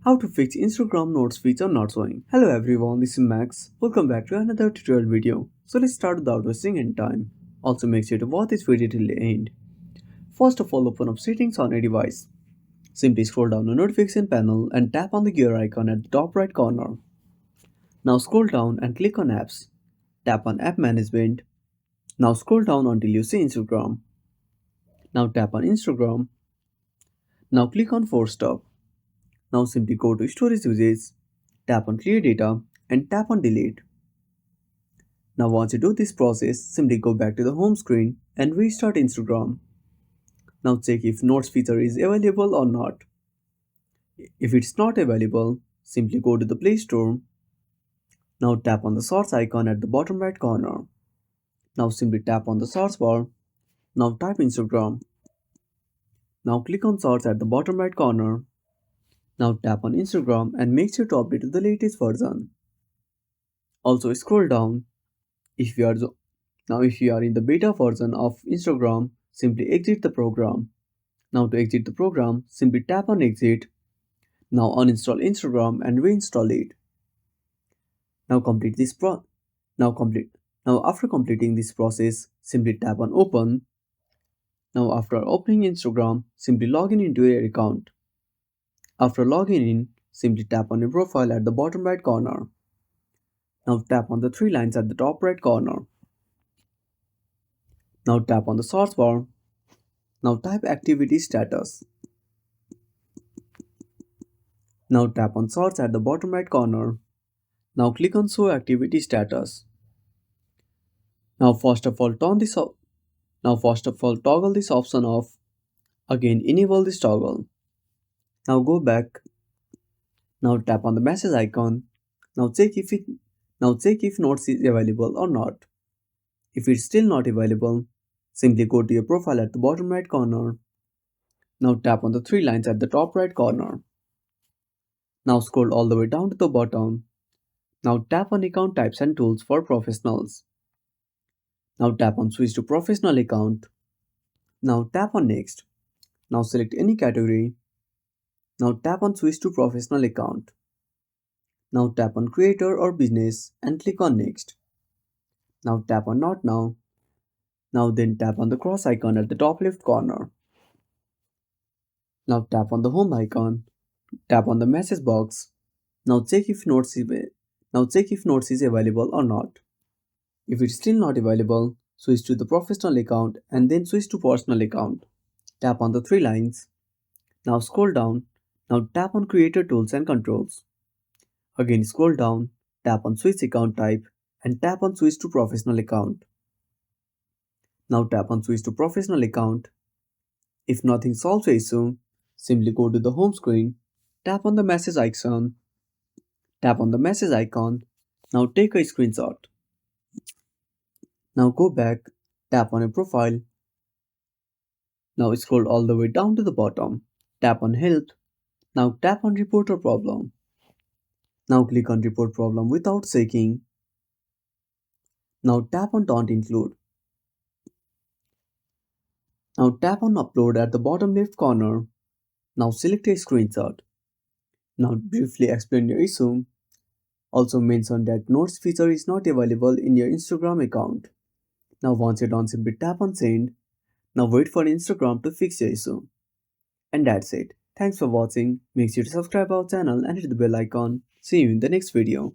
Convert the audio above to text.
How to fix Instagram notes feature not showing. Hello everyone, this is Max. Welcome back to another tutorial video. So let's start without wasting any time. Also make sure to watch this video till the end. First of all, open up settings on a device. Simply scroll down the notification panel and tap on the gear icon at the top right corner. Now scroll down and click on apps. Tap on app management. Now scroll down until you see Instagram. Now tap on Instagram. Now click on force stop. Now simply go to storage uses. Tap on clear data and tap on delete. Now once you do this process, simply go back to the home screen and restart Instagram. Now check if notes feature is available or not. If it's not available, simply go to the Play Store. Now tap on the search icon at the bottom right corner. Now simply tap on the search bar. Now type Instagram. Now click on search at the bottom right corner. Now tap on Instagram and make sure to update to the latest version. Also scroll down. If you are if you are in the beta version of Instagram, simply exit the program. Now to exit the program, simply tap on exit. Now uninstall Instagram and reinstall it. Now complete this pro now complete Now after completing this process, simply tap on open. Now after opening Instagram, simply log in into your account. After logging in, simply tap on your profile at the bottom right corner. Now tap on the three lines at the top right corner. Now tap on the search bar. Now type activity status. Now tap on search at the bottom right corner. Now click on show activity status. Now first of all toggle this option off. Again enable this toggle. Now go back. Now tap on the message icon. Now check if notes is available or not. If it's still not available, simply go to your profile at the bottom right corner. Now tap on the three lines at the top right corner. Now scroll all the way down to the bottom. Now tap on account types and tools for professionals. Now tap on switch to professional account. Now tap on next. Now select any category. Now tap on switch to professional account. Now tap on creator or business and click on next. Now tap on not now. Now then tap on the cross icon at the top left corner. Now tap on the home icon. Tap on the message box. Now check if notes is available or not. If it's still not available, switch to the professional account and then switch to personal account. Tap on the three lines. Now scroll down. Now tap on creator tools and controls. Again scroll down, tap on switch account type and tap on switch to professional account. Now tap on switch to professional account. If nothing solves the issue, simply go to the home screen, tap on the message icon. Tap on the message icon. Now take a screenshot. Now go back, tap on your profile. Now scroll all the way down to the bottom. Tap on help. Now tap on report or problem. Now click on report problem without checking. Now tap on don't include. Now tap on upload at the bottom left corner. Now select a screenshot. Now briefly explain your issue. Also mention that notes feature is not available in your Instagram account. Now once you're done, simply tap on send. Now wait for Instagram to fix your issue. And that's it. Thanks for watching. Make sure to subscribe our channel and hit the bell icon. See you in the next video.